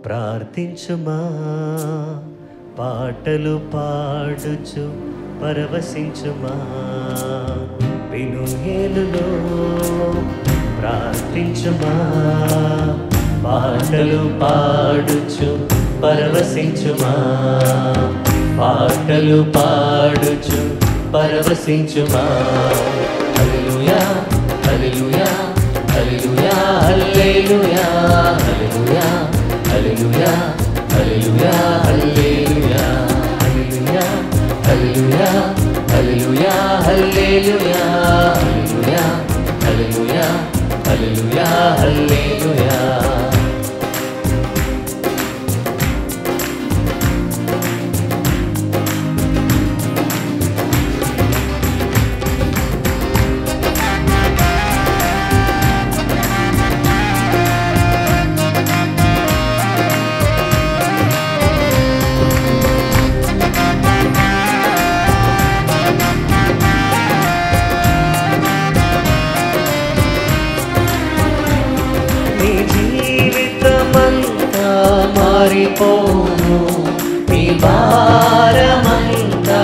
ప్రార్థించుమా, పాటలు పాడుచు పరవశించుమా. పెనుయేలులో ప్రార్థించుమా, పాటలు పాడుచు పరవశించుమా. పాటలు పాడుచు పరవశించుమా. హల్లెలూయా hallelujah hallelujah hallelujah hallelujah hallelujah hallelujah hallelujah hallelujah hallelujah hallelujah hallelujah hallelujah hallelujah హల్లెలూయా. మారిపోను, నీ భారమంతా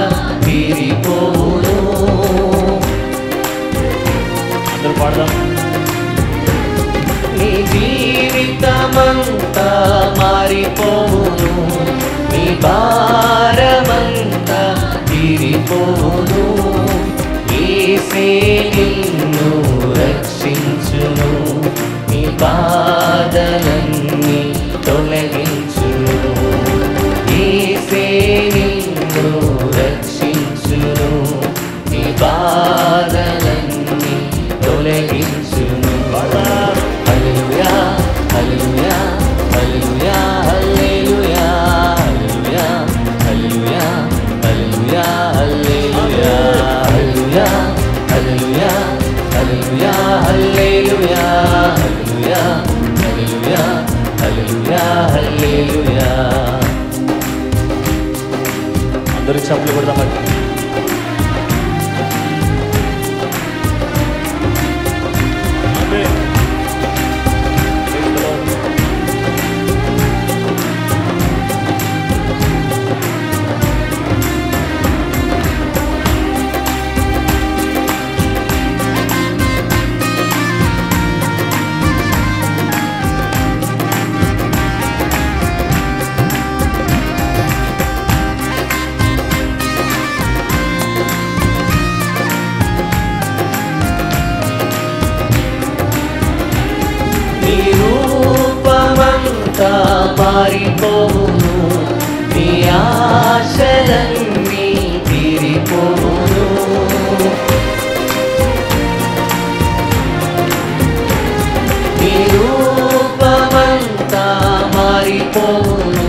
తీరిపోను. అందరూ పాడదాం. నీ జీవితమంతా మారిపోను, నీ భారమంతా తీరిపోను. యేసే నిన్ను రక్షించును, నీ బాధలన్నీ తొలగించును. యేసే నిన్ను రక్షించును, నీ బాధలన్నీ తొలగించును. హల్లెలూయా hallelujah hallelujah hallelujah hallelujah hallelujah hallelujah hallelujah hallelujah hallelujah hallelujah hallelujah hallelujah hallelujah హల్లెలూయా. అందరూ చప్పట్లు కొడదామండి. మారిపోను, నీ ఆశలన్నీ తీరిపోను. నీ రూపమంతా మారిపోను,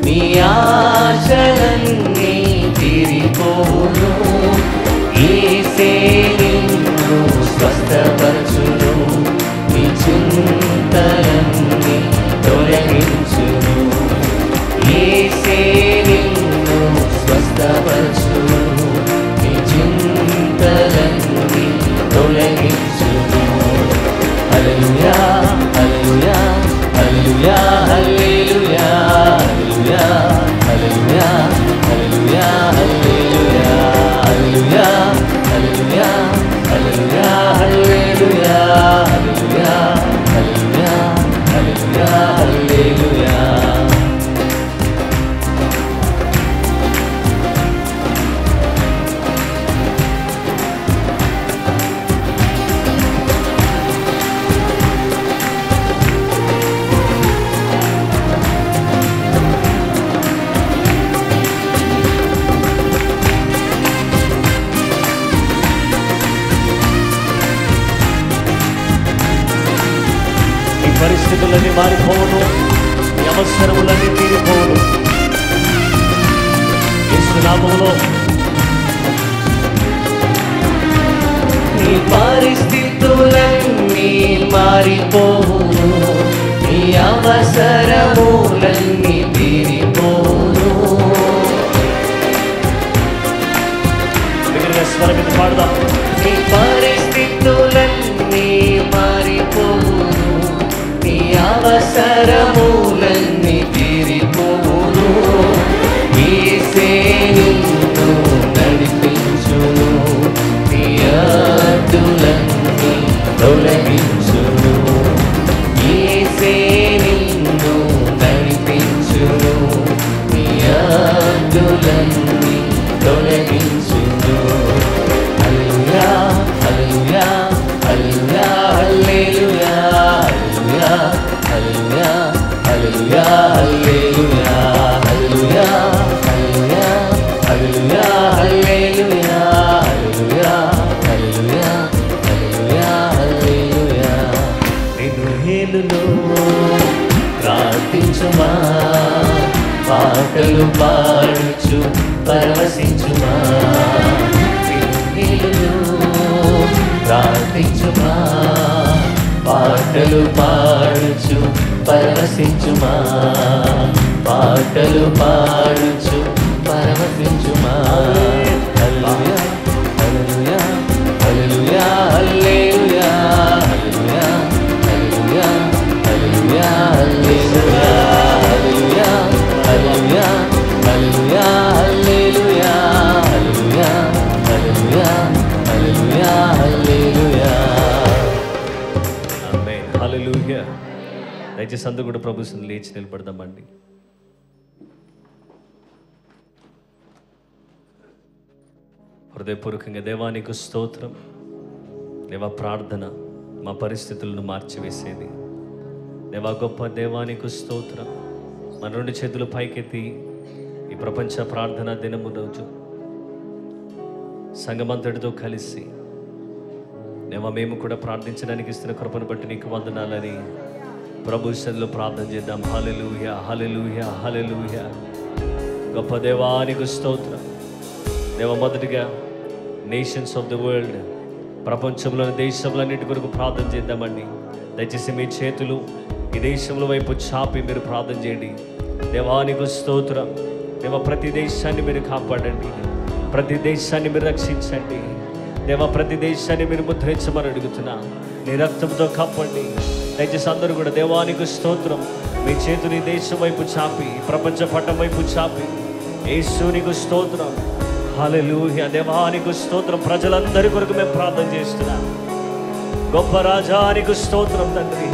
నీ ఆశలన్నీ తీరిపోను. యేసే నిన్ను స్వస్థపరచును, నీ చింతలన్నీ తొలగించును. యేసే నిన్ను స్వస్థపరచును, నీ చింతలన్నీ తొలగించును. హల్లెలూయా hallelujah hallelujah hallelujah hallelujah hallelujah hallelujah hallelujah hallelujah hallelujah hallelujah hallelujah hallelujah hallelujah హల్లెలూయా. పరిస్థితులన్నీ మారిపోను, నీ అవసరములన్నీ తీరిపోను. యేసు నామములో నీ పరిస్థితులన్నీ మారిపోను, నీ అవసరములన్నీ తీరిపోను. దగ్గరగా స్వరం మీద పాడదాం. నీ పరిస్థితులన్నీ మారిపోను, నీ అవసరం దుఃఖములన్నీ తీరిపోవును యేసే నిన్ను నడిపించును నీ అడ్డులన్నీ తొలగించును యేసే నిన్ను నడిపించును నీ అడ్డులన్నీ తొలగించును హల్లెలూయా hallelujah hallelujah hallelujah hallelujah hallelujah hallelujah hallelujah hallelujah hallelujah hallelujah hallelujah హల్లెలూయా నిన్ను హేలులో ప్రార్థించుమా పాటలు పాడుచు పరవశించుమా నిన్ను హేలులో ప్రార్థించుమా పాటలు పాడుచు పరవశించుమా పాటలు పాడుచు పరవశించుమా హల్లెలూయా hallelujah hallelujah hallelujah hallelujah hallelujah hallelujah hallelujah hallelujah hallelujah hallelujah hallelujah hallelujah hallelujah హల్లెలూయా ఆమేన్ హల్లెలూయా దయచేసి అందరూ కూడా ప్రభు సన్నిధిలో లేచి నిలబడదామండి. హృదయపూర్వకంగా దేవానికి స్తోత్రం. దేవా ప్రార్థన మా పరిస్థితులను మార్చివేసేది. దేవా గొప్ప దేవానికి స్తోత్రం. మన రెండు చేతులు పైకెత్తి ఈ ప్రపంచ ప్రార్థన దినము రోజు సంఘమంతటితో కలిసి దేవా మేము కూడా ప్రార్థించడానికి ఇస్తున్న కృపను బట్టి నీకు వందనాలని ప్రభు సన్నిధిలో ప్రార్థన చేద్దాం. హల్లెలూయా హల్లెలూయా హల్లెలూయా. గొప్ప దేవానికి స్తోత్రం. దేవ మొదటిగా నేషన్స్ ఆఫ్ ద వరల్డ్ ప్రపంచంలోని దేశములన్నిటి కొరకు ప్రార్థన చేద్దామండి. దయచేసి మీ చేతులు ఈ దేశంలో వైపు చాపి మీరు ప్రార్థన చేయండి. దేవానికి స్తోత్రం. దేవ ప్రతి దేశాన్ని మీరు కాపాడండి, ప్రతి దేశాన్ని మీరు రక్షించండి. దేవ ప్రతి దేశాన్ని మీరు ముద్రించమని అడుగుతున్నా. నీ రక్తంతో కప్పండి. దయచేసి అందరూ కూడా దేవానికి స్తోత్రం. మీ చేతులు ఈ దేశం వైపు చాపి ప్రపంచ పట్టం వైపు చాపి యేసునికి స్తోత్రం. హల్లెలూయా. దేవానికి స్తోత్రం. ప్రజలందరి కొరకు మేము ప్రార్థన చేస్తున్నాం. గొప్ప రాజానికి స్తోత్రం తండ్రి.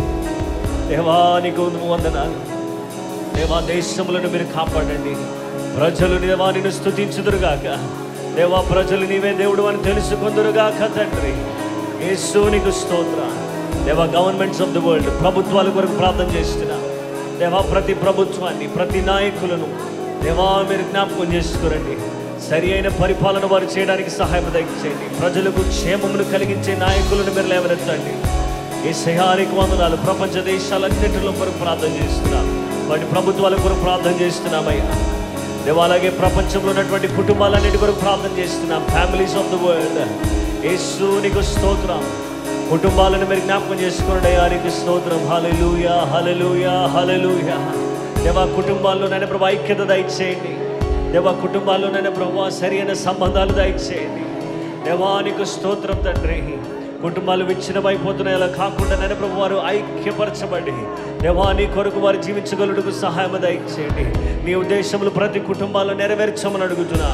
దేవానికి వందనాలు. దేవా దేశములను మీరు కాపాడండి. ప్రజలు దేవానిని స్తుతించుదురుగాక. దేవా ప్రజలు నీవే దేవుడు అని తెలుసుకుందురుగాక తండ్రి. యేసునికి స్తోత్రం. దేవా గవర్నమెంట్స్ ఆఫ్ ది వరల్డ్ ప్రభుత్వాల కొరకు ప్రార్థన చేస్తున్నా. దేవా ప్రతి ప్రభుత్వాన్ని ప్రతి నాయకులను దేవా మీరు జ్ఞాపకం చేసుకోరండి. సరి అయిన పరిపాలన వారు చేయడానికి సహాయం దయచేయండి. ప్రజలకు క్షేమమును కలిగించే నాయకులను మీరు లేవనెత్తండి. యేసయ్యానికి వందనాలు. ప్రపంచ దేశాలన్నింటిలో కొరకు ప్రార్థన చేస్తున్నాం. వాటి ప్రభుత్వాల కొరకు ప్రార్థన చేస్తున్నామయ్యా. దేవా అలాగే ప్రపంచంలో ఉన్నటువంటి కుటుంబాలన్నిటి కొరకు ప్రార్థన చేస్తున్నాం. ఫ్యామిలీస్ ఆఫ్ ద వరల్డ్ యేసునికి స్తోత్రం. కుటుంబాలను మీరు జ్ఞాపకం చేసుకోండి అయ్యా. నీకు స్తోత్రం. హల్లెలూయా హల్లెలూయా హల్లెలూయా. దేవా కుటుంబాల్లో నన్ను ప్రభు ఐక్యత దయచేయండి. దేవా కుటుంబాల్లో నన్ను ప్రభు సరి అయిన సంబంధాలు దయచేయండి. దేవానికి స్తోత్రం తండ్రి. కుటుంబాలు విచ్ఛిన్నమైపోతున్నాయి. అలా కాకుండా నన్ను ప్రభు వారు ఐక్యపరచబడి దేవాని కొరకు వారు జీవించగలుగుటకు సహాయం దయచేయండి. నీ ఉద్దేశములు ప్రతి కుటుంబాల్లో నెరవేర్చమని అడుగుతున్నా.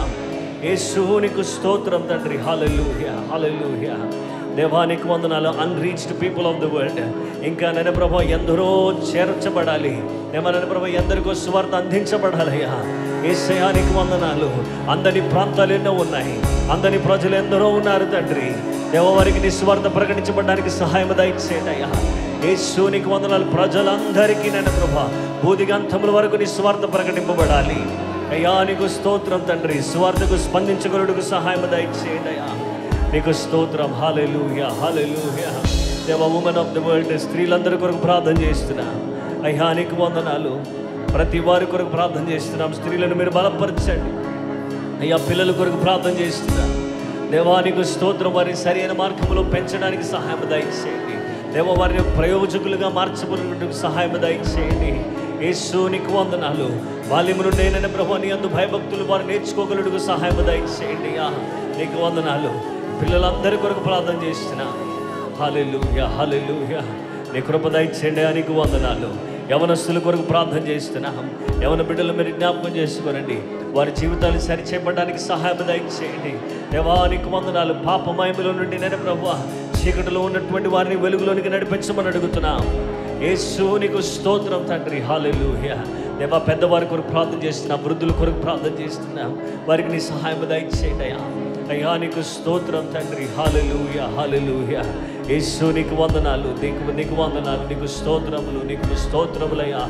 యేసునికి స్తోత్రం తండ్రి. హల్లెలూయా హల్లెలూయా. దేవానికి వందనాలు. Unreached people of the world ఇంకా నన్ను ప్రభు ఎందరో చేర్చబడాలి. నన్ను ప్రభు ఎందరికో సువార్త అందించబడాలయ్యా. యేసయ్యానికి వందనాలు. అందరి ప్రాంతాలు ఎన్నో ఉన్నాయి, అందరి ప్రజలు ఎందరో ఉన్నారు తండ్రి. దేవవారికి నీ సువార్త ప్రకటించబడడానికి సహాయం దయచేయండి అయ్యా. యేసునికి వందనాలు. ప్రజలందరికీ నన్ను ప్రభు బూదిగంతముల వరకు నీ సువార్త ప్రకటింపబడాలి అయ్యా. నీకు స్తోత్రం తండ్రి. సువార్తకు స్పందించగలుగుటకు సహాయం దయచేయండి అయ్యా. నీకు స్తోత్రం. హల్లెలూయా హల్లెలూయా. దేవ ఉమెన్ ఆఫ్ ద వరల్డ్ స్త్రీలందరి కొరకు ప్రార్థన చేస్తున్నా అయ్యా. నీకు వందనాలు. ప్రతి వారి కొరకు ప్రార్థన చేస్తున్నాం. స్త్రీలను మీరు బలపరచండి అయ్యా. పిల్లల కొరకు ప్రార్థన చేస్తున్నా దేవానికి స్తోత్రం. వారిని సరైన మార్గంలో పెంచడానికి సహాయం దయచేయండి. దేవ వారిని ప్రయోజకులుగా మార్చబడినట్టుకు సహాయం దయచేయండి. యేసునికి వందనాలు. బాల్యము నుండి నేను ప్రభు నీ యందు భయభక్తులు వారు నేర్చుకోగలుగుటకు సహాయం దయచేయండి అయ్యా. నీకు వందనాలు. పిల్లలందరి కొరకు ప్రార్థన చేస్తున్నా. హల్లెలూయా హల్లెలూయా. నీ కృప దయచేయండి. నీకు వందనాలు. యవనస్తుల కొరకు ప్రార్థన చేస్తున్నాం. యవన బిడ్డలు మీరు జ్ఞాపకం చేసుకోనండి. వారి జీవితాలు సరిచేయబడడానికి సహాయం దయచేయండి. దేవానికి వందనాలు. పాపమయములో నుండి నేను ప్రభువా చీకటిలో ఉన్నటువంటి వారిని వెలుగులోనికి నడిపించమని అడుగుతున్నాం. యేసు నీకు స్తోత్రం తండ్రి. హల్లెలూయా. దేవా పెద్దవారి కొరకు ప్రార్థన చేస్తున్నాం, వృద్ధుల కొరకు ప్రార్థన చేస్తున్నాం. వారికి నీ సహాయం దయచేయండి అయ్యా. అయ్యా నీకు స్తోత్రం తండ్రి. హల్లెలూయా, హల్లెలూయా. యేసు నీకు వందనాలు, నీకు వందనాలు, నీకు స్తోత్రములు, నీకు స్తోత్రములయ్యా.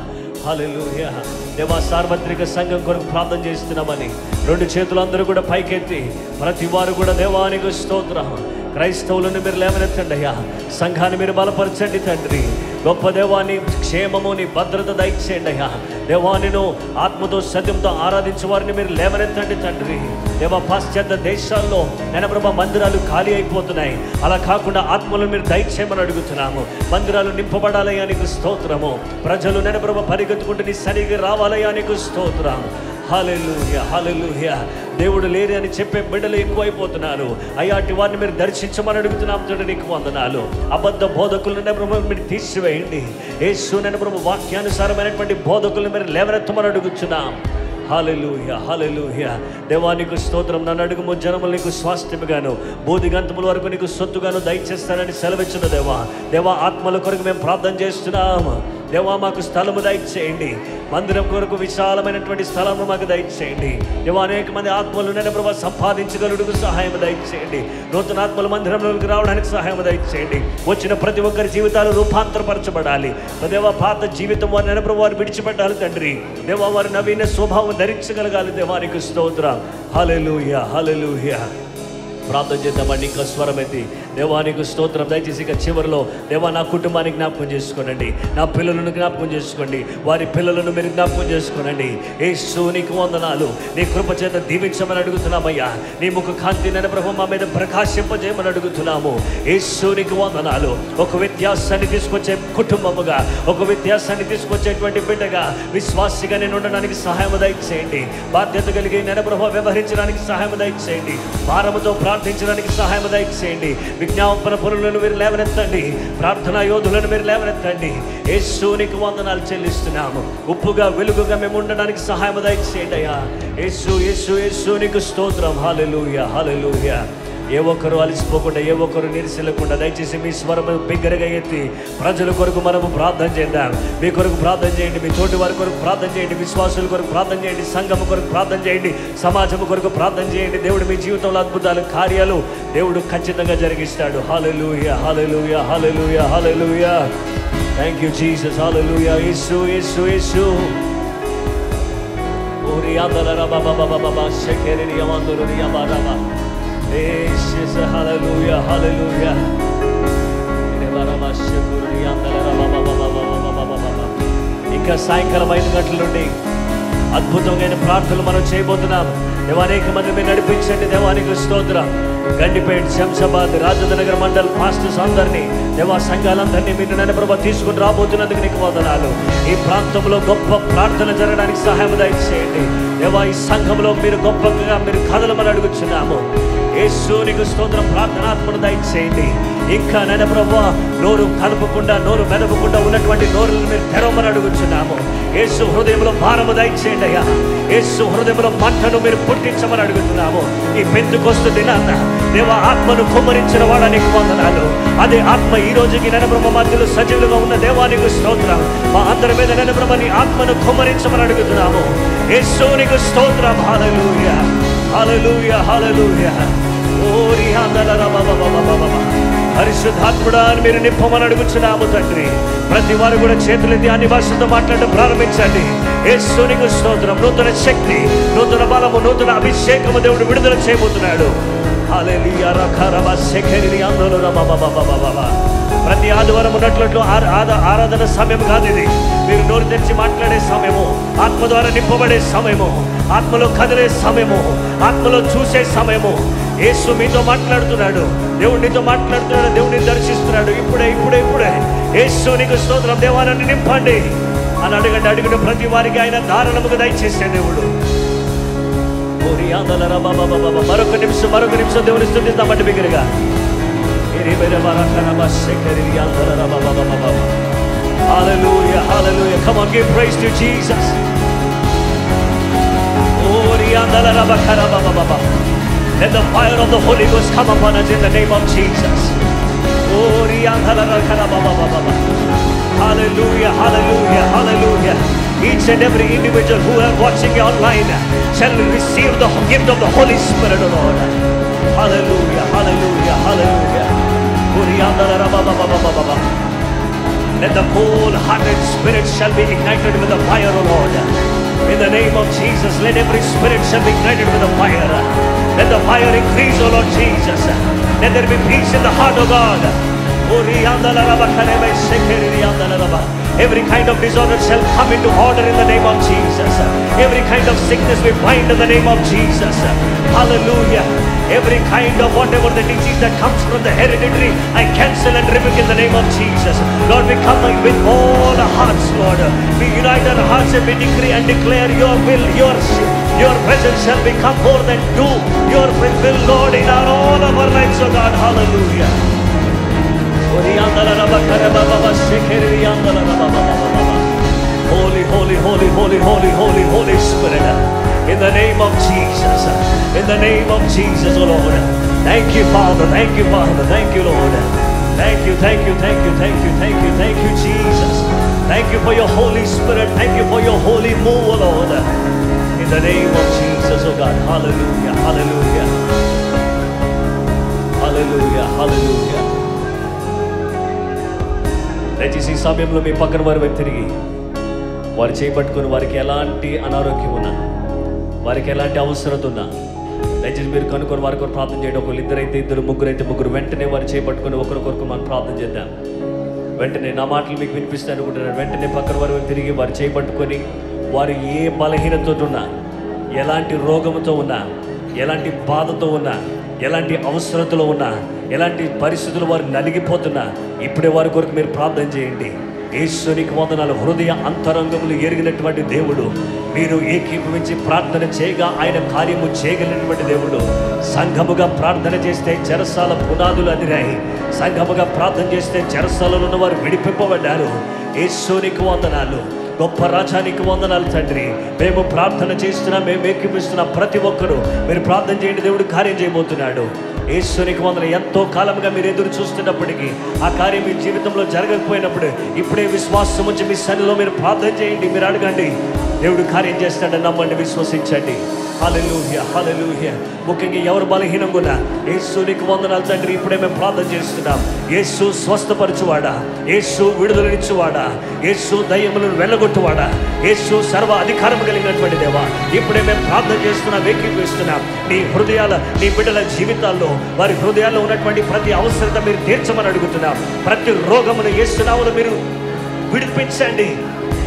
హల్లెలూయా. దేవా సార్వత్రిక సంఘం కొరకు ప్రార్థన చేస్తున్నామని 2 చేతులు అందరూ కూడా పైకెత్తి ప్రతి వారు కూడా దేవానికి స్తోత్రం. క్రైస్తవులను మీరు లేవనెత్తండి అయ్యా. సంఘాన్ని మీరు బలపరచండి తండ్రి. గొప్ప దేవాన్ని క్షేమముని భద్రత దయచేయండి అయ్యా. దేవానిను ఆత్మతో సత్యంతో ఆరాధించే వారిని మీరు లేవనెత్తండి తండ్రి. దేవా పాశ్చాత్య దేశాల్లో నేను ప్రభా మందిరాలు ఖాళీ అయిపోతున్నాయి. అలా కాకుండా ఆత్మలను మీరు దయచేయమని అడుగుతున్నాము. మందిరాలు నింపబడాలయ్యా నీకు స్తోత్రము. ప్రజలు నేను ప్రభా పరిగెత్తుకుంటూ నీ సరిగా రావాలయ్యా నీకు స్తోత్రం. హల్లెలూయా, హల్లెలూయా. దేవుడు లేరు అని చెప్పే బిడ్డలు ఎక్కువైపోతున్నారు. అయ్యాటి వారిని మీరు దర్శించమని అడుగుతున్నాం తండ్రి. నీకు వందనాలు. అబద్ధ బోధకులను ప్రభు మీరు తీసివేయండి. యేసు నేను ప్రభు వాక్యానుసారమైనటువంటి బోధకులను మీరు లేవనెత్తమని అడుగుతున్నాం. హల్లెలూయా, హల్లెలూయా. దేవానికి స్తోత్రం. నన్ను అడుగుము జనములు నీకు స్వాస్థ్యముగాను బోధిగంతముల వరకు నీకు సొత్తుగాను దయచేస్తానని సెలవిచ్చిన దేవా. దేవా ఆత్మల కొరకు మేము ప్రార్థన చేస్తున్నాము. దేవా మాకు స్థలము దయచేయండి. మందిరం కొరకు విశాలమైనటువంటి స్థలము మాకు దయచేయండి. దేవా అనేక మంది ఆత్మలు నేను ప్రభు సంపాదించగలుగుటకు సహాయం దయచేయండి. నూతన ఆత్మల మందిరంలోకి రావడానికి సహాయం దయచేయండి. వచ్చిన ప్రతి ఒక్కరి జీవితాలు రూపాంతరపరచబడాలి. దేవా పాత జీవితం వారిని నేను ప్రభు వారు విడిచిపెట్టాలి తండ్రి. దేవా వారి నవీన స్వభావం ధరించగలగాలి. దేవానికి స్తోత్రం. హల్లెలూయా, హల్లెలూయా. ప్రార్థన చేద్దామండి. ఇంకా స్వరమెత్తి దేవానికి స్తోత్రం. దయచేసి ఇక చివరిలో దేవా నా కుటుంబాన్ని జ్ఞాపకం చేసుకోనండి. నా పిల్లలను జ్ఞాపకం చేసుకోండి. వారి పిల్లలను మీరు జ్ఞాపకం చేసుకోనండి. యేసు నీకు వందనాలు. నీ కృప చేత దీవించమని అడుగుతున్నామయ్యా. నీ ముఖ కాంతి నేను ప్రభు మా మీద ప్రకాశింపజేయమని అడుగుతున్నాము. యేసు నీకు వందనాలు. ఒక వ్యత్యాసాన్ని తీసుకొచ్చే కుటుంబముగా, ఒక వ్యత్యాసాన్ని తీసుకొచ్చేటువంటి బిడ్డగా, విశ్వాసిగా నేను ఉండడానికి సహాయం దయచేయండి. బాధ్యత కలిగి నేను ప్రభు వ్యవహరించడానికి సహాయం దయచేయండి. భారముతో ప్రార్థించడానికి సహాయం దయచేయండి. విజ్ఞాపన పనులను మీరు లేవనెత్తండి. ప్రార్థనా యోధులను మీరు లేవనెత్తండి. యేసు నీకు వందనాలు చెల్లిస్తున్నాము. ఉప్పుగా వెలుగుగా మేము ఉండడానికి సహాయం దయచేయండి అయ్యా. యేసు యేసు యేసు నీకు స్తోత్రం. హల్లెలూయా, హల్లెలూయా. ఏ ఒక్కరు అలసిపోకుండా, ఏ ఒక్కరు నిరిసిల్లకుండా దయచేసి మీ స్వరము బిగ్గరగా ఎత్తి ప్రజల కొరకు మనము ప్రార్థన చేద్దాం. మీ కొరకు ప్రార్థన చేయండి. మీ తోటి వారి కొరకు ప్రార్థన చేయండి. విశ్వాసుల కొరకు ప్రార్థన చేయండి. సంఘం కొరకు ప్రార్థన చేయండి. సమాజం కొరకు ప్రార్థన చేయండి. దేవుడు మీ జీవితంలో అద్భుతాలు కార్యాలు దేవుడు ఖచ్చితంగా జరిగిస్తాడు. Hallelujah, hallelujah, hallelujah, hallelujah. Thank you Jesus. Hallelujah. యేసు యేసు యేసు. ఓరి అందర బాబా బాబా బాబా షెకెరి యమందురు యబారా. Jesus, hallelujah, hallelujah. ఇంకా సాయంకాలం 5 గంటల నుండి అద్భుతమైన ప్రార్థనలు మనం చేయబోతున్నాం. దేవా అనేక మంది మీరు నడిపించండి. దేవానికి స్తోత్రం. గండిపేట, శంషాబాద్, రాజేంద్ర నగర్ మండల్ పాస్టర్స్ అందరినీ, దేవా సంఘాలందరినీ మీరు నన్ను ప్రభు తీసుకుని రాబోతున్నందుకు నీకు వందనాలు. ఈ ప్రాంతంలో గొప్ప ప్రార్థన జరగడానికి సహాయం దయచేయండి. దేవా ఈ సంఘంలో మీరు గొప్పగా మీరు కదలమని అడుగుచున్నాము. యేసు నీకు స్తోత్రం. ప్రార్థనాత్మను దయచేయండి. ఇంకా నేను ప్రభు నోరు కలుపకుండా, నోరు మెదపకుండా ఉన్నటువంటి నోరులను మీరు తెరవమని అడుగుచున్నాము. యేసు హృదయంలో భారము దయచేయండి అయ్యా. యేసు హృదయంలో మంటను మీరు పుట్టించమని అడుగుతున్నాము. ఈ పెంతెకొస్తు దినాన దేవా ఆత్మను కుమ్మరించిన వాడా నీకు వందనాలు. అదే ఆత్మ ఈ రోజుకి నేను బ్రహ్మ మధ్యలో సజీవులుగా ఉన్న దేవానికి స్తోత్రం. మా అందరి మీద నేను బ్రహ్మ నీ ఆత్మను కుమ్మరించమని అడుగుతున్నాము. యేసు నీకు స్తోత్రం. హల్లెలూయా, హల్లెలూయా, హల్లెలూయా. ఓరి పరిశుద్ధాత్ముడా అని మీరు నింపమని అడుగుచున్నాము తండ్రి. ప్రతి వారు కూడా చేతులెత్తి అన్ని భాషలతో మాట్లాడడం ప్రారంభించండి. యేసు నీకు స్తోత్రం. నూతన శక్తి, నూతన బలము, నూతన అభిషేకము దేవుడు విడుదల చేయబోతున్నాడు. హల్లెలూయా. రకరమ శెకెరి ఆందోళన బాబా. ప్రతి ఆదివారం ఉన్నట్లు ఆరాధన సమయం కాదు ఇది. మీరు నోరు తెరిచి మాట్లాడే సమయము, ఆత్మ ద్వారా నింపబడే సమయము, ఆత్మలో కదిలే సమయము, ఆత్మలో చూసే సమయము. యేసు మీతో మాట్లాడుతున్నాడు. దేవుడు నీతో మాట్లాడుతున్నాడు. దేవుడిని దర్శిస్తున్నాడు. ఇప్పుడే ఇప్పుడే ఇప్పుడే. యేసు నీకు స్తోత్రం. దేవాన్ని నింపండి అని అడగండి. అడిగిన ప్రతి వారికి ఆయన ధారణముగా దయచేసే దేవుడు. మరొక నిమిషం దేవుని స్తుతిద్దామంటే బిగ్గరగా. Hallelujah, hallelujah. Come on, give praise to Jesus. Let the fire of the Holy Ghost come upon us in the name of Jesus. Hallelujah, hallelujah, hallelujah. Each and every individual who are watching online shall receive the gift of the Holy Spirit, O Lord. Hallelujah, hallelujah, hallelujah. Let the whole-hearted spirit shall be ignited with the fire, O Lord. In the name of Jesus, let every spirit shall be ignited with the fire. Let the fire increase, O Lord Jesus. Let there be peace in the heart, O God. Every kind of disorder shall come into order in the name of Jesus. Every kind of sickness we bind in the name of Jesus. Hallelujah. Every kind of whatever the disease that comes from the hereditary, I cancel and rebuke in the name of Jesus. Lord, we come with all our hearts, Lord. We unite our hearts and we decree and declare your will, your presence shall become more than do your will, Lord, in all of our lives, O God. Hallelujah. Holy, holy, holy, holy, holy, holy, Holy Spirit. In the name of Jesus. In the name of Jesus, O Lord. Thank you, Father. Thank you, Father. Thank you, Lord. Thank you, thank you, thank you, thank you, thank you, thank you, Jesus. Thank you for your Holy Spirit. Thank you for your holy move, O Lord. In the name of Jesus, O God. Hallelujah, hallelujah. Hallelujah, hallelujah. దయచేసి ఈ సమయంలో మీ పక్కన వారి తిరిగి వారు చేపట్టుకుని వారికి ఎలాంటి అనారోగ్యం ఉన్నా, వారికి ఎలాంటి అవసరత ఉన్నా దయచేసి మీరు కనుక్కొని వారి కొరకు ప్రార్థన చేయడం. ఒకరు ఇద్దరైతే ఇద్దరు, ముగ్గురైతే ముగ్గురు, వెంటనే వారు చేపట్టుకుని ఒకరికొరకు మనం ప్రార్థన చేద్దాం. వెంటనే నా మాటలు మీకు వినిపిస్తాయి అనుకుంటున్నారు. వెంటనే పక్కన వారు తిరిగి వారు చేపట్టుకొని వారు ఏ బలహీనతతో ఉన్నా, ఎలాంటి రోగంతో ఉన్నా, ఎలాంటి బాధతో ఉన్నా, ఎలాంటి అవసరతలో ఉన్నా, ఎలాంటి పరిస్థితులు వారు నలిగిపోతున్నా ఇప్పుడే వారి కొరకు మీరు ప్రార్థన చేయండి. యేసునికి వందనాలు. హృదయ అంతరంగములు ఎరిగినటువంటి దేవుడు, మీరు ఏకీభవించి ప్రార్థన చేయగా ఆయన కార్యము చేయగలిగినటువంటి దేవుడు. సంఘముగా ప్రార్థన చేస్తే చెరసాల పునాదులు అదిరాయి. సంఘముగా ప్రార్థన చేస్తే చెరసాలలో ఉన్న వారు విడిపింపబడ్డారు. యేసునికి వందనాలు. గొప్ప రాజానికి వందనాలు తండ్రి. మేము ప్రార్థన చేస్తున్నాం, మేము ఏకీభవిస్తున్నాం. ప్రతి ఒక్కరూ మీరు ప్రార్థన చేయండి. దేవుడు కార్యం చేయబోతున్నాడు. యేసునికి వందనాలు. ఎంతో కాలంగా మీరు ఎదురు చూస్తున్నప్పటికీ ఆ కార్యం మీ జీవితంలో జరగకపోయినప్పుడు ఇప్పుడే విశ్వాసం ఉంచి మీ సన్నిధిలో మీరు ప్రార్థన చేయండి. మీరు అడగండి, దేవుడు కార్యం చేస్తాడని నమ్మండి, విశ్వసించండి. హల్లెలూయా, హల్లెలూయా. ముఖ్యంగా ఎవరు బలహీనంగా ఉన్నా యేసునికి వందనాలు తండ్రి. ఇప్పుడే మేము ప్రార్థన చేస్తున్నాం. యేసు స్వస్థపరచువాడా, యేసు విడుదలనిచ్చువాడా, యేసు దయ్యములను వెళ్ళగొట్టువాడా, యేసు సర్వ అధికారం కలిగినటువంటి దేవా, ఇప్పుడే మేము ప్రార్థన చేస్తున్నాం, ఏకీభవిస్తున్నాం. నీ హృదయాల, నీ బిడ్డల జీవితాల్లో వారి హృదయాల్లో ఉన్నటువంటి ప్రతి అవసరత మీరు తీర్చమని అడుగుతున్నాం. ప్రతి రోగమును యేసు నామములో మీరు విడిపించండి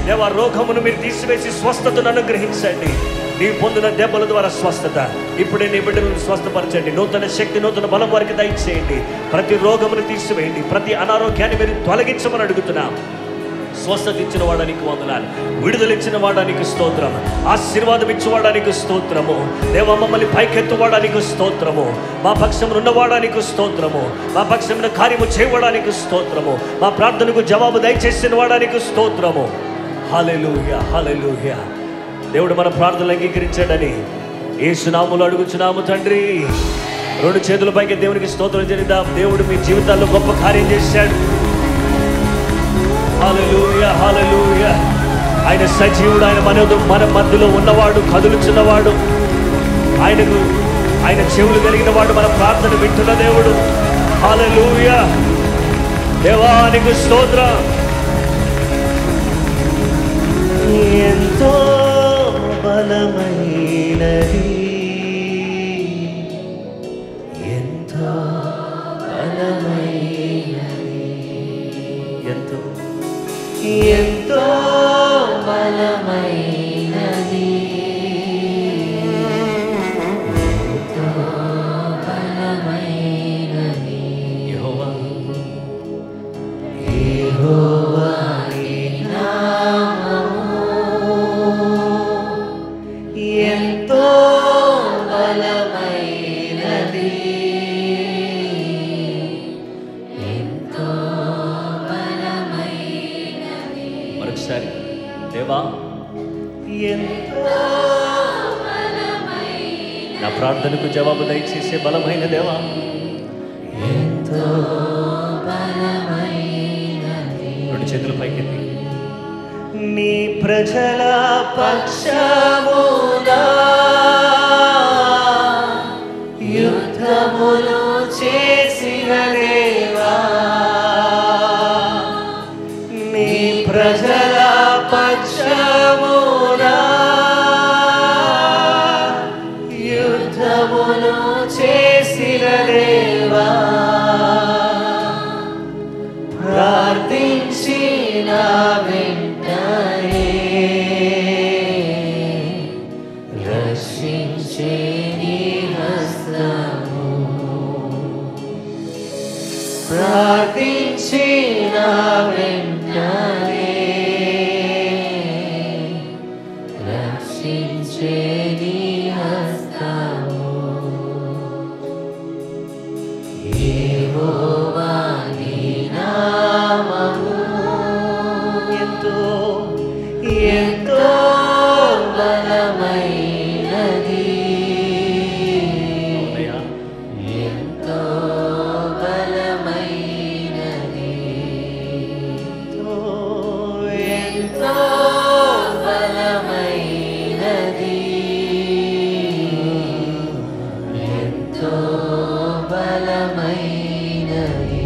దేవా. రోగమును మీరు తీసివేసి స్వస్థతను అనుగ్రహించండి. నీవు పొందిన దెబ్బల ద్వారా స్వస్థత ఇప్పుడే నీ బిడ్డలను స్వస్థపరచండి. నూతన శక్తి, నూతన బలం వారికి దయచేయండి. ప్రతి రోగమును తీసివేయండి. ప్రతి అనారోగ్యాన్ని మీరు తొలగించమని అడుగుతున్నాం. స్వస్థత ఇచ్చిన వాడానికి వందనాలు, విడుదలిచ్చిన వాడానికి స్తోత్రం, ఆశీర్వాదం ఇచ్చేవాడానికి స్తోత్రము దేవా. మమ్మల్ని పైకెత్తువాడానికి స్తోత్రము, మా పక్షం ఉన్నవాడానికి స్తోత్రము, మా పక్షం కార్యము చేయడానికి స్తోత్రము, మా ప్రార్థనకు జవాబు దయచేసిన వాడానికి స్తోత్రము. హల్లెలూయా, హల్లెలూయా. దేవుడు మన ప్రార్థనలు అంగీకరించాడని యేసు నామములో అడుగుచున్నాము తండ్రి. రెండు చేతుల పైకి దేవునికి స్తోత్రం చేద్దాం. దేవుడు మీ జీవితాల్లో గొప్ప కార్యం చేశాడు. హల్లెలూయా, హల్లెలూయా. ఆయన సజీవుడు, ఆయన మన మధ్యలో ఉన్నవాడు, కదులుచున్నవాడు. ఆయన చెవులు కలిగిన వాడు, మన ప్రార్థన వింటున్న దేవుడు. హల్లెలూయా. దేవానికి స్తోత్రం. ఎంతో బలమైనది, ఎంతో బలమైనది, ఎంతో ఎంతో బలమైనది, ఎంతో బలమైనది యెహోవా, యెహోవా. నా ప్రార్థనకు జవాబు దయచేసే బలమైన దేవా, ఎంతో బలమైనది. రెండు చేతులు పైకెత్తి. నీ ప్రజల పక్షమునా యుద్ధములు చేసిన దేవా, నీ ప్రజల పక్షమునా యుద్ధములు చేసిన దేవా, ప్రార్థించిన వెంటనే రక్షించే నీ హస్తము, ప్రార్థించిన వెంటనే రక్షించే నీ హస్తము. యెహోవా నీ నామము ఎంతో ఎంతో బలమైనది, ఎంతో బలమైనది, ఎంతో బలమైనది, ఎంతో బలమైనది.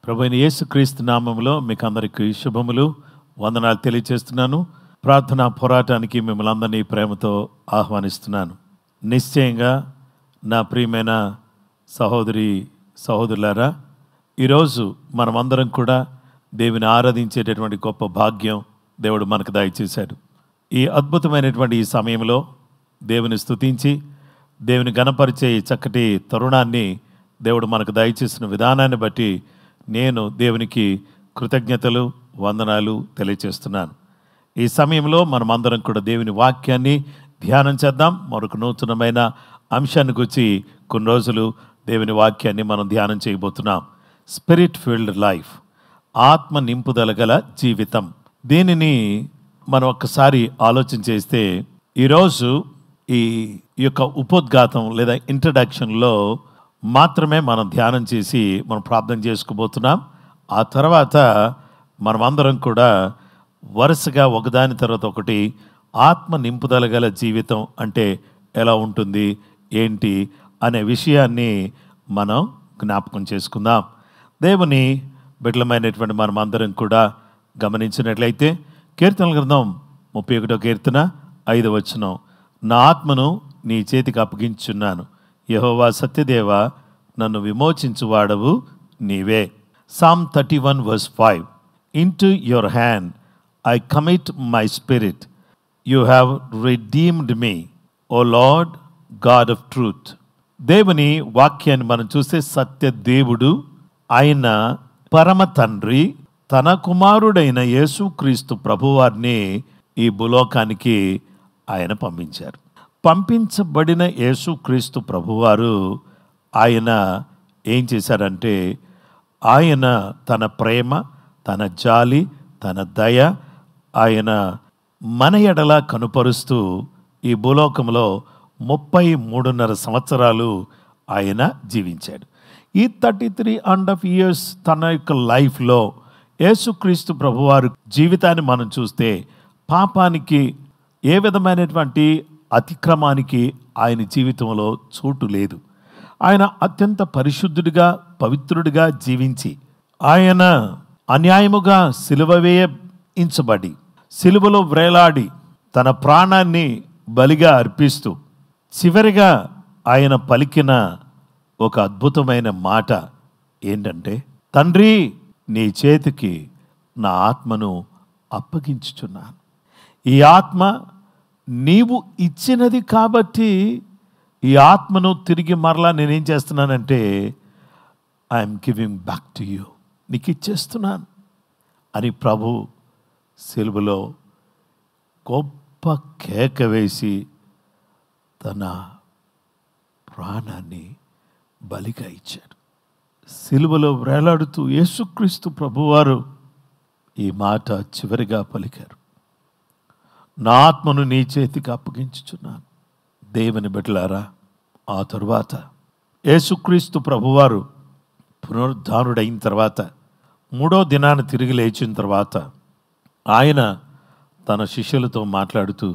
ప్రభువైన యేసుక్రీస్తు నామములో మీకు అందరికీ శుభములు, వందనాలు తెలియజేస్తున్నాను. ప్రార్థనా పోరాటానికి మిమ్మల్ని అందరినీ ప్రేమతో ఆహ్వానిస్తున్నాను. నిశ్చయంగా నా ప్రియమైన సహోదరులారా, ఈరోజు మనమందరం కూడా దేవుని ఆరాధించేటటువంటి గొప్ప భాగ్యం దేవుడు మనకు దయచేశాడు. ఈ అద్భుతమైనటువంటి ఈ సమయంలో దేవుని స్తుతించి దేవుని గణపరిచే ఈ చక్కటి తరుణాన్ని దేవుడు మనకు దయచేసిన విధానాన్ని బట్టి నేను దేవునికి కృతజ్ఞతలు, వందనాలు తెలియచేస్తున్నాను. ఈ సమయంలో మనమందరం కూడా దేవుని వాక్యాన్ని ధ్యానం చేద్దాం. మరొక నూతనమైన అంశాన్ని గురించి కొన్ని రోజులు దేవుని వాక్యాన్ని మనం ధ్యానం చేయబోతున్నాం. స్పిరిట్ ఫీల్డ్ లైఫ్, ఆత్మ నింపుదల గల జీవితం. దీనిని మనం ఒక్కసారి ఆలోచన చేస్తే ఈరోజు ఈ యొక్క ఉపోద్ఘాతం లేదా ఇంట్రడక్షన్లో మాత్రమే మనం ధ్యానం చేసి మనం ప్రార్థన చేసుకోబోతున్నాం. ఆ తర్వాత మనమందరం కూడా వరుసగా ఒకదాని తర్వాత ఒకటి ఆత్మ నింపుదల గల జీవితం అంటే ఎలా ఉంటుంది, ఏంటి అనే విషయాన్ని మనం జ్ఞాపకం చేసుకుందాం. దేవుని బిడ్డలమైనటువంటి మనమందరం కూడా గమనించినట్లయితే కీర్తనల గ్రంథం 31వ కీర్తన 5వ వచనం, నా ఆత్మను నీ చేతికి అప్పగించున్నాను, యెహోవా సత్యదేవ నన్ను విమోచించువాడవు నీవే. Psalm 31 verse 5, into your hand I commit my spirit, you have redeemed me, O Lord God of truth. దేవుని వాక్యాన్ని మనం చూస్తే సత్య దేవుడు ఆయన పరమ తండ్రి తన కుమారుడైన యేసుక్రీస్తు ప్రభువారిని ఈ భూలోకానికి ఆయన పంపించారు. పంపించబడిన యేసుక్రీస్తు ప్రభువారు ఆయన ఏం చేశారంటే ఆయన తన ప్రేమ, తన జాలి, తన దయ ఆయన మన ఎడల కనుపరుస్తూ ఈ భూలోకంలో 33.5 సంవత్సరాలు ఆయన జీవించాడు. ఈ 33.5 years తన యొక్క లైఫ్లో యేసుక్రీస్తు ప్రభువారు జీవితాన్ని మనం చూస్తే పాపానికి ఏ విధమైనటువంటి అతిక్రమానికి ఆయన జీవితంలో చోటు లేదు. ఆయన అత్యంత పరిశుద్ధుడిగా, పవిత్రుడిగా జీవించి ఆయన అన్యాయముగా సిలువ వేయించబడి సిలువలో వ్రేలాడి తన ప్రాణాన్ని బలిగా అర్పిస్తూ చివరిగా ఆయన పలికిన ఒక అద్భుతమైన మాట ఏంటంటే, తండ్రి నీ చేతికి నా ఆత్మను అప్పగించుచున్నాను. ఈ ఆత్మ నీవు ఇచ్చినది కాబట్టి ఈ ఆత్మను తిరిగి మరలా నేనేం చేస్తున్నానంటే I'm giving back to you, నీకు ఇచ్చేస్తున్నాను అని ప్రభు సిలువలో గొప్ప కేక వేసి తన ప్రాణాన్ని బలిగా ఇచ్చాడు. సిలువలో వేలాడుతూ యేసుక్రీస్తు ప్రభువారు ఈ మాట చివరిగా పలికారు, నా ఆత్మను నీ చేతికి అప్పగించుచున్నాను. దేవుని బిడ్డలారా, ఆ తరువాత యేసుక్రీస్తు ప్రభువారు పునరుద్ధానుడైన తర్వాత 3వ దినాన తిరిగి లేచిన తర్వాత ఆయన తన శిష్యులతో మాట్లాడుతూ,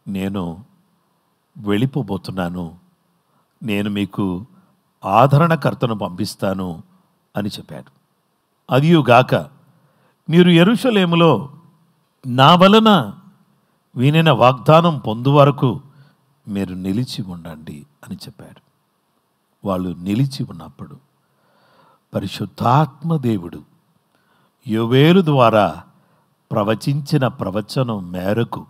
నేను వెళ్ళిపోబోతున్నాను, నేను మీకు ఆదరణకర్తను పంపిస్తాను అని చెప్పాడు. అదియుగాక మీరు యెరూషలేములో నా వలన వినిన వాగ్దానం పొందు వరకు మీరు నిలిచి ఉండండి అని చెప్పాడు. వాళ్ళు నిలిచి ఉన్నప్పుడు పరిశుద్ధాత్మ దేవుడు యోవేలు ద్వారా ప్రవచించిన ప్రవచనం మేరకు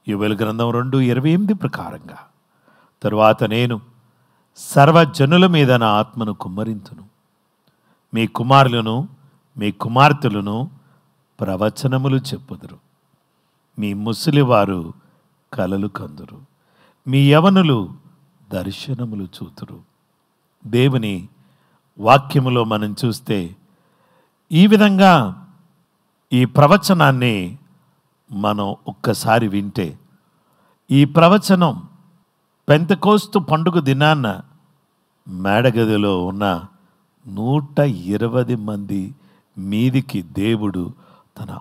యోవేలు గ్రంథం 2:28 ప్రకారంగా, తరువాత నేను సర్వజనుల మీద నా ఆత్మను కుమ్మరింతును, మీ కుమారులను మీ కుమార్తెలను ప్రవచనములు చెప్పుదురు, మీ ముసలివారు కలలు కందురు, మీ యవనులు దర్శనములు చూతురు. దేవుని వాక్యములో మనం చూస్తే ఈ విధంగా ఈ ప్రవచనాన్ని మనం ఒక్కసారి వింటే, ఈ ప్రవచనం పెంతెకోస్తు పండుగ దినాన్న మేడగదిలో ఉన్న 120 మంది మీదికి దేవుడు తన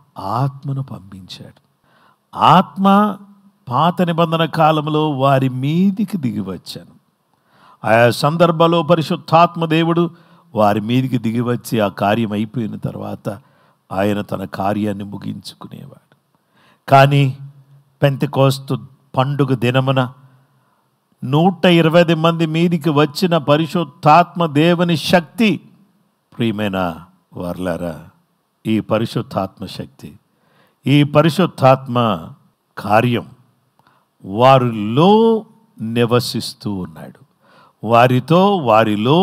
ఆత్మను పంపించాడు. ఆత్మ పాత నిబంధన కాలంలో వారి మీదికి దిగి వచ్చాను. ఆయా సందర్భాల్లో పరిశుద్ధాత్మ దేవుడు వారి మీదికి దిగి వచ్చి ఆ కార్యం అయిపోయిన తర్వాత ఆయన తన కార్యాన్ని ముగించుకునేవాడు. కానీ పెంతెకోస్తు పండుగ దినమున 120 మంది మీదికి వచ్చిన పరిశుద్ధాత్మ దేవుని శక్తి, ప్రియమైన వారలారా, ఈ పరిశుద్ధాత్మ శక్తి, ఈ పరిశుద్ధాత్మ కార్యం వారిలో నివసిస్తూ ఉన్నాడు. వారిలో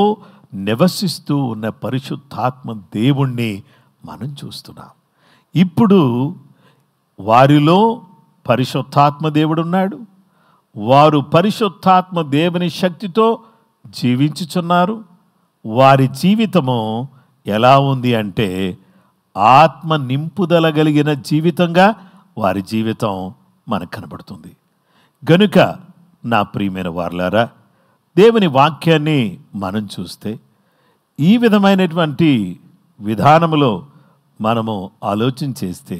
నివసిస్తూ ఉన్న పరిశుద్ధాత్మ దేవుణ్ణి మనం చూస్తున్నాం. ఇప్పుడు వారిలో పరిశుద్ధాత్మ దేవుడు ఉన్నాడు. వారు పరిశుద్ధాత్మ దేవుని శక్తితో జీవించుచున్నారు. వారి జీవితము ఎలా ఉంది అంటే ఆత్మ నింపుదల కలిగిన జీవితంగా వారి జీవితం మనకు కనబడుతుంది. గనుక నా ప్రియమైన వారలారా, దేవుని వాక్యాన్ని మనం చూస్తే ఈ విధమైనటువంటి విధానములో మనము ఆలోచన చేస్తే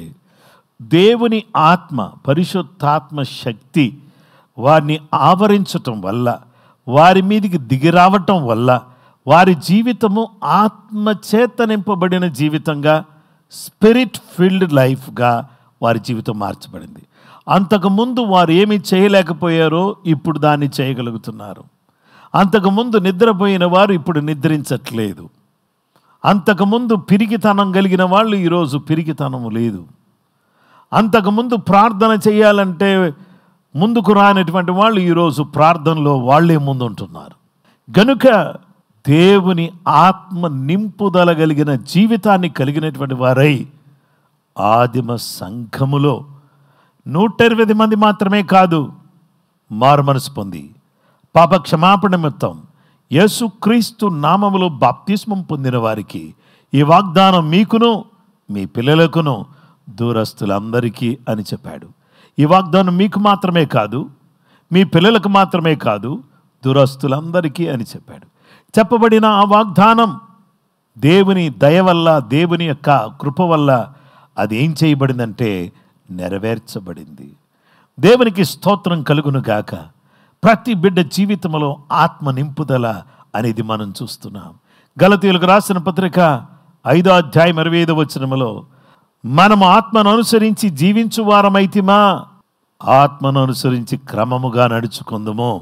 దేవుని ఆత్మ, పరిశుద్ధాత్మ శక్తి వారిని ఆవరించటం వల్ల, వారి మీదికి దిగిరావటం వల్ల వారి జీవితము ఆత్మచేత నింపబడిన జీవితంగా, స్పిరిట్ ఫిల్డ్ లైఫ్గా వారి జీవితం మార్చబడింది. అంతకుముందు వారు ఏమి చేయలేకపోయారో ఇప్పుడు దాన్ని చేయగలుగుతున్నారు. అంతకుముందు నిద్రపోయిన వారు ఇప్పుడు నిద్రించట్లేదు. అంతకుముందు పిరికితనం కలిగిన వాళ్ళు ఈరోజు పిరికితనం లేదు. అంతకుముందు ప్రార్థన చేయాలంటే ముందుకు రానటువంటి వాళ్ళు ఈరోజు ప్రార్థనలో వాళ్ళే ముందుంటున్నారు. గనుక దేవుని ఆత్మ నింపుదల కలిగిన జీవితాన్ని కలిగినటువంటి వారై ఆదిమ సంఘములో 120 మంది మాత్రమే కాదు, మారు మనసు పొంది పాప క్షమాపణ నిమిత్తం యేసుక్రీస్తు నామములో బాప్తిస్మం పొందిన వారికి ఈ వాగ్దానం మీకును మీ పిల్లలకును దూరస్తులందరికీ అని చెప్పాడు. ఈ వాగ్దానం మీకు మాత్రమే కాదు, మీ పిల్లలకు మాత్రమే కాదు, దూరస్తులందరికీ అని చెప్పాడు. చెప్పబడిన ఆ వాగ్దానం దేవుని దయ వల్ల, దేవుని యొక్క కృప వల్ల అది ఏం చేయబడిందంటే నెరవేర్చబడింది. దేవునికి స్తోత్రం కలుగును గాక. ప్రతి బిడ్డ జీవితంలో ఆత్మ నింపుదల అనేది మనం చూస్తున్నాం. గలతీయులకు రాసిన పత్రిక 5వ అధ్యాయం 25వ వచనములో మనము ఆత్మను అనుసరించి జీవించు వారమైతిమా, ఆత్మను అనుసరించి క్రమముగా నడుచుకుందుము.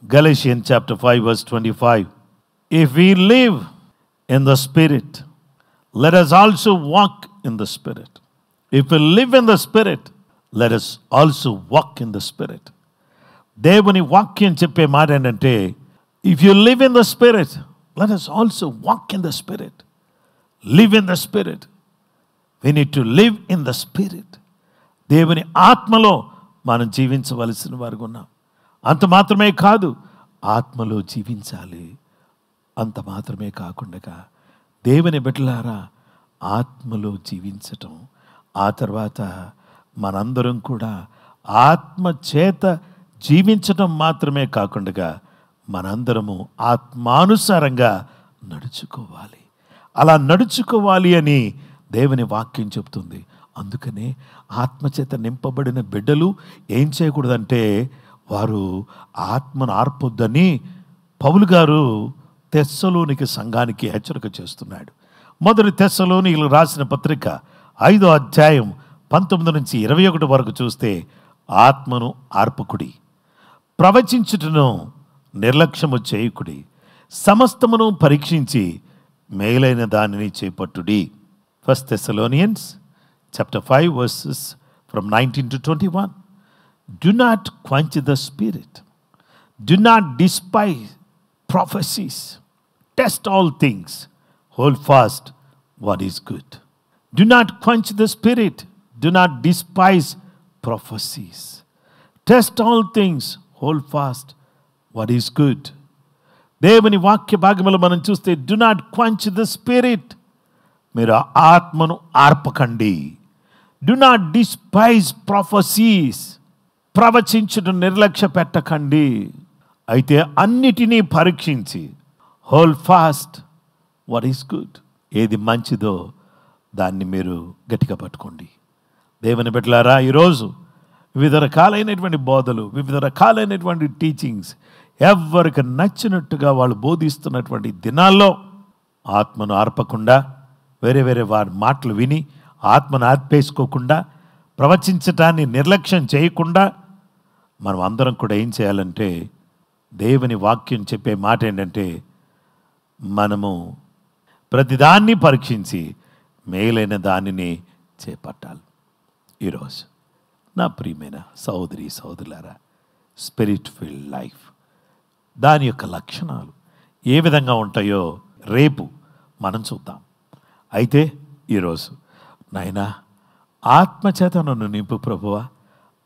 Galatians chapter 5 verse 25. If we live in the Spirit, let us also walk in the Spirit. If we live in the Spirit, let us also walk in the Spirit. దేవుని వాక్యం చెప్పే మాట ఏంటంటే, if you live in the spirit let us also walk in the spirit. Live in the spirit. We need to live in the spirit. దేవుని ఆత్మలో మనం జీవించవలసిన వారుగా ఉన్నాం. అంత మాత్రమే కాదు, ఆత్మలో జీవించాలి. అంత మాత్రమే కాకుండా దేవుని బిడ్డలారా, ఆత్మలో జీవించటం, ఆ తర్వాత మనందరం కూడా ఆత్మ చేత జీవించటం మాత్రమే కాకుండా మనందరము ఆత్మానుసారంగా నడుచుకోవాలి. అలా నడుచుకోవాలి అని దేవుని వాక్యం చెప్తుంది. అందుకనే ఆత్మచేత నింపబడిన బిడ్డలు ఏం చేయకూడదంటే, వారు ఆత్మను ఆర్పొద్దని పౌలు గారు తెస్సలోనిక సంఘానికి హెచ్చరిక చేస్తున్నాడు. మొదటి తెస్సలోనికలకు రాసిన పత్రిక 5వ అధ్యాయం 19 నుంచి 21 వరకు చూస్తే, ఆత్మను ఆర్పకుడి, ప్రవచించుటను నిర్లక్ష్యము చేయకుడి, సమస్తమును పరీక్షించి మేలైన దానిని చేపట్టుడి. 1 Thessalonians chapter 5 verses from 19 to 21. Do not quench the spirit. Do not despise prophecies. Test all things. Hold fast what is good. Do not quench the spirit. Do not despise prophecies. Test all things. Hold fast what is good. దేవుని వాక్య భాగములో మనం చూస్తే, do not quench the spirit. మీరు ఆత్మను ఆర్పకండి. Do not despise prophecies. ప్రవచించుటను నిర్లక్ష్య పెట్టకండి. అయితే అన్నిటినీ పరీక్షించి, hold fast what is good. ఏది మంచిదో దాన్ని మీరు గట్టిగా పట్టుకోండి. దేవుని బిడ్డలారా, ఈరోజు వివిధ రకాలైనటువంటి బోధలు, వివిధ రకాలైనటువంటి టీచింగ్స్ ఎవరికి నచ్చినట్టుగా వాళ్ళు బోధిస్తున్నటువంటి దినాల్లో ఆత్మను ఆర్పకుండా, వేరే వేరే వారి మాటలు విని ఆత్మను ఆర్పేసుకోకుండా, ప్రవచించటాన్ని నిర్లక్ష్యం చేయకుండా మనం అందరం కూడా ఏం చేయాలంటే, దేవుని వాక్యం చెప్పే మాట ఏంటంటే, మనము ప్రతిదాన్ని పరీక్షించి మేలైన దానిని చేపట్టాలి. ఈరోజు నా ప్రియమైన సహోదరి సహోదరులారా, స్పిరిట్ ఫిల్డ్ లైఫ్ దాని యొక్క లక్షణాలు ఏ విధంగా ఉంటాయో రేపు మనం చూద్దాం. అయితే ఈరోజు, నాయనా, ఆత్మచేత నన్ను నింపు ప్రభువా,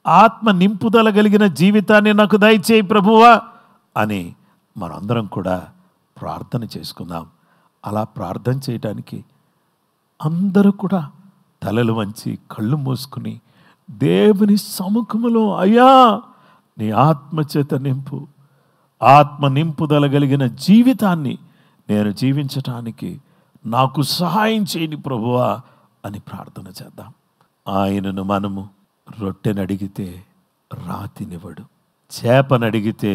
ఆత్మ నింపుదల కలిగిన జీవితాన్ని నాకు దయచేయి ప్రభువా అని మనందరం కూడా ప్రార్థన చేసుకుందాం. అలా ప్రార్థన చేయడానికి అందరూ కూడా తలలు వంచి కళ్ళు మూసుకుని దేవుని సముఖములో, అయ్యా నీ ఆత్మచేత నింపు, ఆత్మ నింపుదల కలిగిన జీవితాన్ని నేను జీవించటానికి నాకు సహాయం చేయని ప్రభువా అని ప్రార్థన చేద్దాం. ఆయనను మనము రొట్టెనడిగితే రాతినివ్వడు, చేపనడిగితే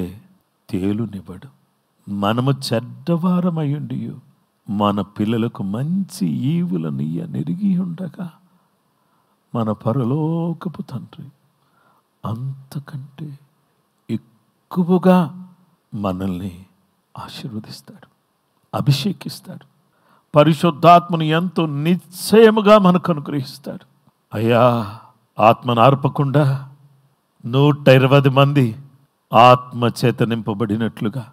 తేలునివ్వడు. మనము చెడ్డవారమయ్యుండి మన పిల్లలకు మంచి ఈవులనియ్య నెరిగి ఉండగా, మన పరలోకపు తండ్రి అంతకంటే ఎక్కువగా మనల్ని ఆశీర్వదిస్తాడు, అభిషేకిస్తాడు. పరిశుద్ధాత్మను ఎంతో నిశ్చయముగా మనకు అనుగ్రహిస్తాడు. అయ్యా, ఆత్మను ఆర్పకుండా 120 మంది ఆత్మచేత నింపబడినట్లుగా,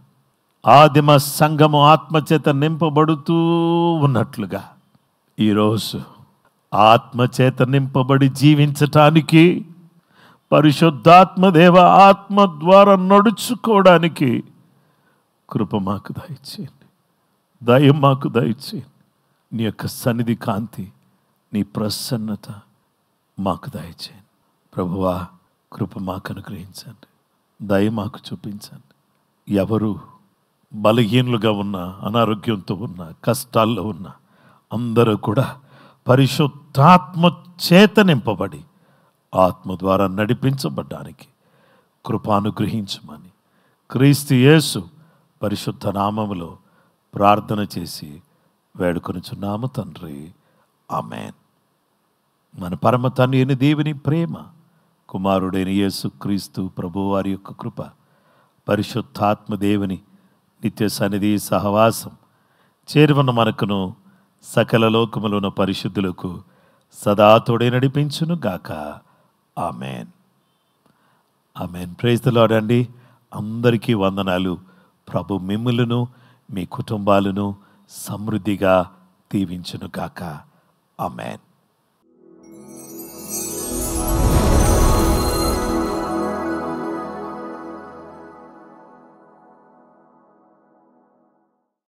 ఆదిమ సంఘము ఆత్మచేత నింపబడుతూ ఉన్నట్లుగా, ఈరోజు ఆత్మచేత నింపబడి జీవించటానికి, పరిశుద్ధాత్మ దేవ ఆత్మ ద్వారా నడుచుకోవడానికి కృప మాకు దయచేయండి, దయ మాకు దయచేయండి. నీ యొక్క సన్నిధి కాంతి, నీ ప్రసన్నత మాకు దయచేయండి ప్రభువా. కృప మాకు అనుగ్రహించండి, దయ మాకు చూపించండి. ఎవరు బలహీనులుగా ఉన్న, అనారోగ్యంతో ఉన్న, కష్టాల్లో ఉన్న అందరూ కూడా పరిశుద్ధాత్మ చేత నింపబడి ఆత్మ ద్వారా నడిపించబడ్డానికి కృప అనుగ్రహించమని క్రీస్తు యేసు పరిశుద్ధ నామములో ప్రార్థన చేసి వేడుకొనుచున్నాము తండ్రి, ఆమేన్. మన పరమ తండ్రి అయిన దేవుని ప్రేమ, కుమారుడైన యేసు క్రీస్తు ప్రభువారి యొక్క కృప, పరిశుద్ధాత్మ దేవుని నిత్య సన్నిధి సహవాసం చేరువన్న మనకును సకల లోకములోన పరిశుద్ధులకు సదా తోడే నడిపించును గాక. ఆమేన్. ఆమేన్. ప్రైజ్ ది లార్డ్ అండి. అందరికీ వందనాలు. ప్రభు మిమ్ములను మీ కుటుంబాలను సమృద్ధిగా దీవించును గాక. ఆమేన్.